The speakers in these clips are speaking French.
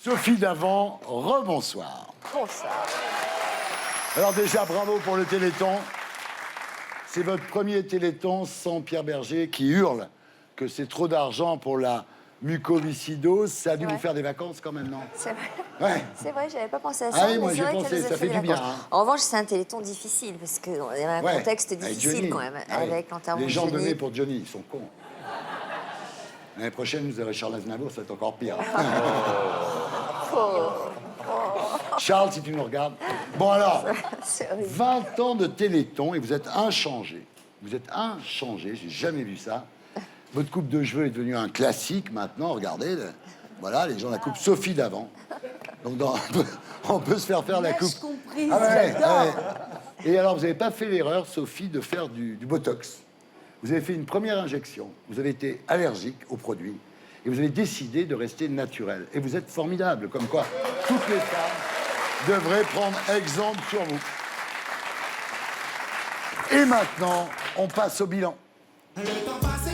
Sophie Davant, rebonsoir. Bonsoir. Alors déjà, bravo pour le Téléthon. C'est votre premier Téléthon sans Pierre Berger qui hurle que c'est trop d'argent pour la mucoviscidose. Ça a dû vous faire des vacances quand même, non? C'est vrai. Ouais. C'est vrai, j'avais pas pensé à ça. Ah oui, mais moi, c'est j'ai vrai que pensé, nous a ça fait des du bien, vacances. hein. En revanche, c'est un téléthon difficile parce qu'il y avait un Ouais, contexte avec difficile Johnny. quand même, Ah oui. avec l'enterrement Les de gens Johnny. donnés pour Johnny, ils sont cons. L'année prochaine, vous aurez Charles Aznavour, ça va être encore pire. Charles, si tu nous regardes. Bon alors, C'est horrible. 20 ans de Téléthon et vous êtes inchangé. Vous êtes inchangé, j'ai jamais vu ça. Votre coupe de cheveux est devenue un classique maintenant, regardez. Voilà, les gens la coupent Sophie Davant. Donc on peut se faire la coupe. Mèche comprise, Ah ouais, j'adore. ah ouais. Et alors, vous n'avez pas fait l'erreur, Sophie, de faire du Botox. Vous avez fait une première injection, vous avez été allergique au produit et vous avez décidé de rester naturel. Et vous êtes formidable, comme quoi toutes les femmes devraient prendre exemple sur vous. Et maintenant, on passe au bilan. Le temps passé,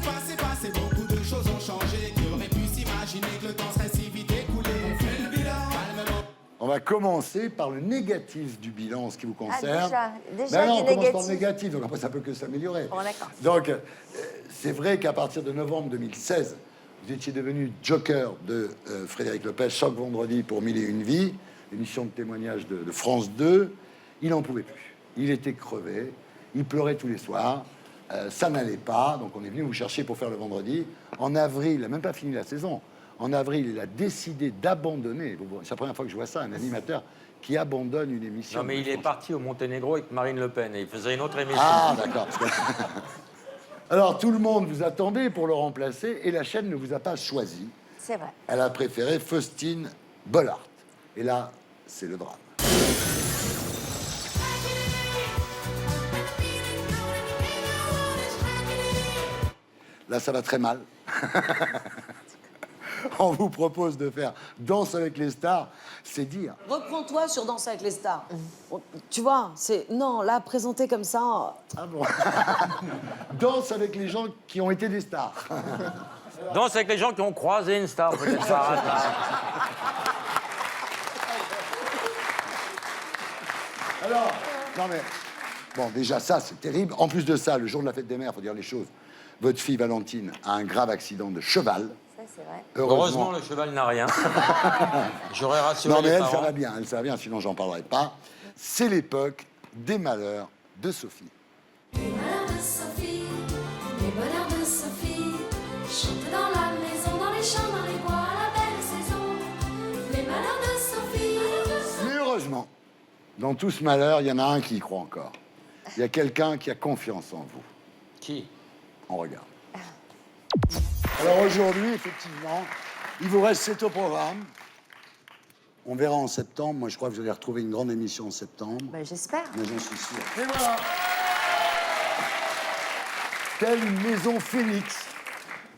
beaucoup de choses ont changé. Qui aurait pu s'imaginer que le temps serait si vite écoulé? On fait le bilan. Calmement. On va commencer par le négatif du bilan, en ce qui vous concerne. déjà Ben non, du on commence par le négatif. négatif, donc après ça peut que s'améliorer. Bon, d'accord. Donc, c'est vrai qu'à partir de novembre 2016, vous étiez devenu joker de Frédéric Lopez, chaque vendredi pour 1001 vies, émission de témoignage de France 2. Il n'en pouvait plus. Il était crevé, il pleurait tous les soirs. Ça n'allait pas, donc on est venu vous chercher pour faire le vendredi. En avril, il n'a même pas fini la saison. En avril, il a décidé d'abandonner. C'est la première fois que je vois ça, un animateur qui abandonne une émission. Non, mais il est parti au Monténégro avec Marine Le Pen et il faisait une autre émission. Ah, d'accord. Alors, tout le monde vous attendait pour le remplacer et la chaîne ne vous a pas choisi. C'est vrai. Elle a préféré Faustine Bollard. Et là, c'est le drame. Là, ça va très mal. On vous propose de faire Danse avec les stars, c'est dire. Reprends-toi sur Danse avec les stars. Tu vois, c'est... Non, là, présenté comme ça... Ah bon. Danse avec les gens qui ont été des stars. Danse avec les gens qui ont croisé une star, peut-être par hasard. Alors, non mais, bon, déjà ça, c'est terrible. En plus de ça, le jour de la fête des mères, faut dire les choses. Votre fille Valentine a un grave accident de cheval. Ça, c'est vrai. Heureusement, le cheval n'a rien. J'aurais rassuré Non mais les elle, parents. ça va bien, sinon j'en parlerai pas. C'est l'époque des malheurs de Sophie. Les malheurs de Sophie, les bonheurs de Sophie, chantent dans la maison, dans les champs, dans les bois, à la belle saison. Les malheurs de Sophie. Mais heureusement, dans tout ce malheur, il y en a un qui y croit encore. Il y a quelqu'un qui a confiance en vous. Qui? On regarde. Alors aujourd'hui, effectivement, il vous reste 7 au programme. On verra en septembre. Moi, je crois que vous allez retrouver une grande émission en septembre. Ben, j'espère. Mais j'en suis sûr. Et voilà. Telle une maison phénix,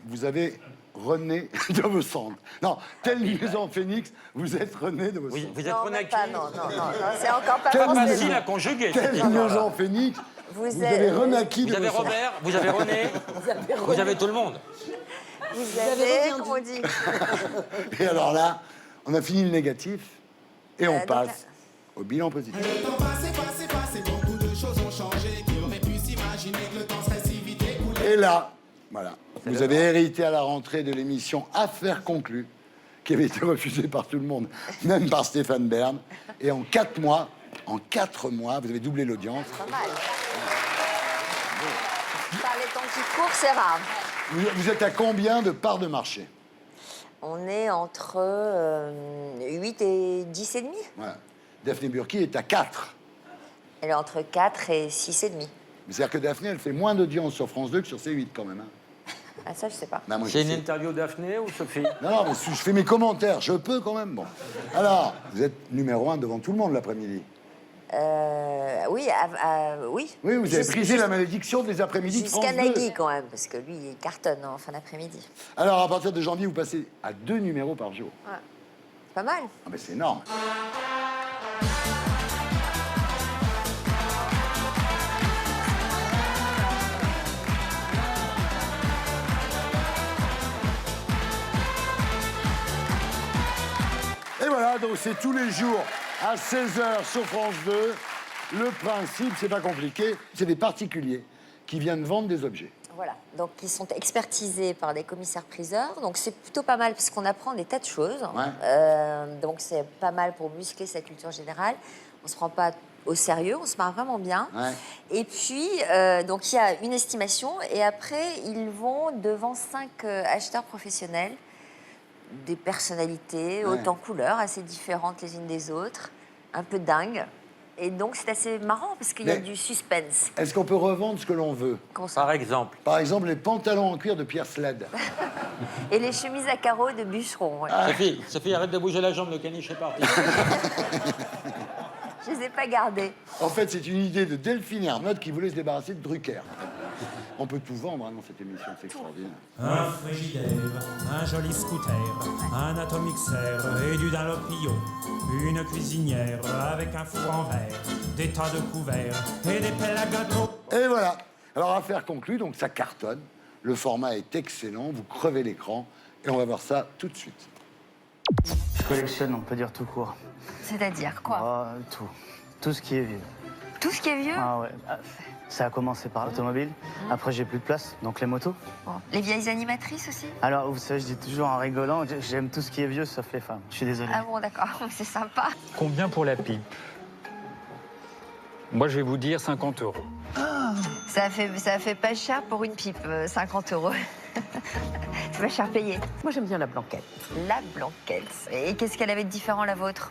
vous avez rené de vos cendres. Non, telle une maison phénix, vous êtes rené de vos Vous, cendres. vous êtes Non, rené à même qui? pas, non, c'est encore pas Quelle Pas forcément. facile à conjuguer. cette Telle une histoire-là. maison phénix, Vous vous êtes- avez renaquis de Vous avez vos cendres. Robert, vous avez René, vous avez tout le monde. Vous avez avez, rien comme on dit. Et alors là, on a fini le négatif et on donc passe là- au bilan positif. Le temps passé, beaucoup de choses ont changé. Qui aurait pu s'imaginer que le temps serait si vite écoulé? Et là, voilà, vous avez hérité à la rentrée de l'émission Affaires conclues, qui avait été refusée par tout le monde, même par Stéphane Bern. Et en 4 mois, vous avez doublé l'audience. Pas mal. Par les temps qui courent, c'est rare. Vous êtes à combien de parts de marché? On est entre 8 et 10 et demi. Voilà. Daphné Burki est à 4. Elle est entre 4 et 6 et demi. C'est-à-dire que Daphné, elle fait moins d'audience sur France 2 que sur C8 quand même. Hein. Ah, ça, je sais pas. Bah, moi, je C'est une sais. interview Daphné ou Sophie? Non, mais je fais mes commentaires, je peux quand même. Bon. Alors, vous êtes numéro 1 devant tout le monde l'après-midi. Oui, oui. Oui, vous avez brisé la malédiction des après-midi de France Jusqu'à 2. Nagui, quand même, parce que lui, il cartonne en fin d'après-midi. Alors, à partir de janvier, vous passez à 2 numéros par jour. Ouais. Pas mal. Ah, mais c'est énorme. Et voilà, donc c'est tous les jours à 16h sur France 2. Le principe, c'est pas compliqué, c'est des particuliers qui viennent vendre des objets. Voilà, donc ils sont expertisés par des commissaires-priseurs. Donc c'est plutôt pas mal parce qu'on apprend des tas de choses. Ouais. Donc c'est pas mal pour muscler sa culture générale. On se prend pas au sérieux, on se marre vraiment bien. Ouais. Et puis, donc il y a une estimation et après, ils vont devant 5 acheteurs professionnels, des personnalités, Ouais. hautes en couleurs, assez différentes les unes des autres, un peu dingues. Et donc c'est assez marrant parce qu'il y a Mais- du suspense. Est-ce qu'on peut revendre ce que l'on veut? Comment ça Par exemple. Par exemple, les pantalons en cuir de Pierre Sled. Et les chemises à carreaux de bûcheron. Ouais. Sophie, arrête de bouger la jambe, le caniche est parti. Je les ai pas gardés. En fait, c'est une idée de Delphine Ernotte qui voulait se débarrasser de Drucker. On peut tout vendre hein, dans cette émission, c'est extraordinaire. Un frigidaire, un joli scooter, un atomixer et du Dunlopio, une cuisinière avec un four en verre, des tas de couverts et des pelles à gâteau. Et voilà. Alors, affaire conclue, donc ça cartonne. Le format est excellent, vous crevez l'écran et on va voir ça tout de suite. Je collectionne, on peut dire tout court. C'est-à-dire quoi? Ah, tout. Tout ce qui est vieux. Tout ce qui est vieux? Ah ouais. Ah, ça a commencé par l'automobile. Après, j'ai plus de place, donc les motos. Bon. Les vieilles animatrices aussi? Alors, vous savez, je dis toujours en rigolant, j'aime tout ce qui est vieux, sauf les femmes. Je suis désolé. Ah bon, d'accord, c'est sympa. Combien pour la pipe? Moi, je vais vous dire 50 €. Ça fait pas cher pour une pipe, 50 €. C'est pas cher payé. Moi, j'aime bien la blanquette. La blanquette. Et qu'est-ce qu'elle avait de différent, la vôtre?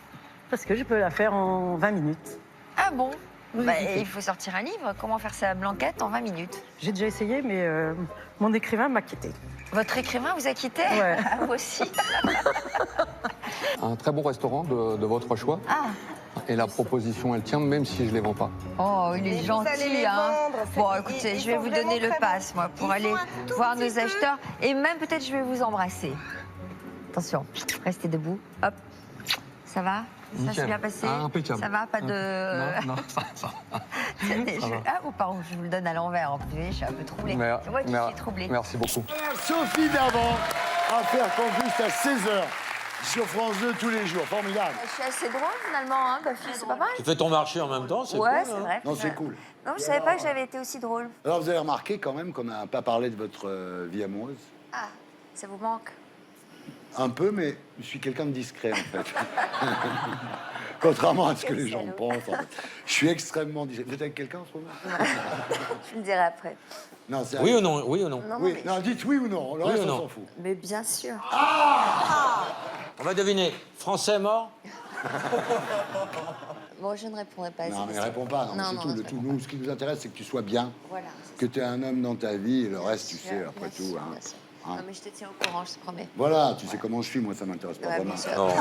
Parce que je peux la faire en 20 minutes. Ah bon? Oui, Bah, écoutez. il faut sortir un livre. Comment faire sa blanquette en 20 minutes? J'ai déjà essayé, mais mon écrivain m'a quitté. Votre écrivain vous a quitté? Ouais. Ah, moi aussi. Un très bon restaurant de votre choix. Ah. Et la proposition, elle tient, même si je ne les vends pas. Oh, il est gentil, hein. Bon, écoutez, je vais vous donner le pass, moi, pour aller voir nos acheteurs. Et même, peut-être, je vais vous embrasser. Attention, restez debout. Hop. Ça va? Ça s'est Nickel. bien passé? Ah, impeccable. Ça va? Pas de... Non, ça. Ah, ou pardon, je vous le donne à l'envers. En plus, je suis un peu troublée. C'est moi qui suis troublée. Merci beaucoup. Sophie Davant, affaire conclue à 16h sur France 2 tous les jours. Formidable. Je suis assez drôle, finalement, hein, Buffy, c'est pas mal. Tu fais ton marché en même temps, c'est Ouais, cool. c'est hein. vrai. Non, c'est cool. Non, je savais pas que j'avais été aussi drôle. Alors, vous avez remarqué quand même qu'on n'a pas parlé de votre vie amoureuse? Ah, ça vous manque? Un peu, mais je suis quelqu'un de discret, en fait. Contrairement à ce que Quel les gens salaud. pensent, en fait. Je suis extrêmement discret. Vous êtes avec quelqu'un en ce moment? Je le dirai après. Non, c'est Oui ou non? Oui ou non? Non, Oui, mais... non, dites oui ou non. Le Oui reste, ou on non s'en fout. mais bien sûr. On va deviner. Français mort? Bon, je ne répondrai pas à Non, cette mais question. réponds pas. Non, Non, c'est non, tout. non, Le je tout. réponds Nous, ce qui nous intéresse, c'est que tu sois bien, Voilà. que tu aies un homme dans ta vie, et le reste, tu Bien sais, sûr, après bien tout. sûr, Hein. bien sûr. Hein. Non, mais je te tiens au courant, je te promets. Voilà, tu sais comment je suis, moi, ça m'intéresse pas Ouais, vraiment. bien sûr. Non.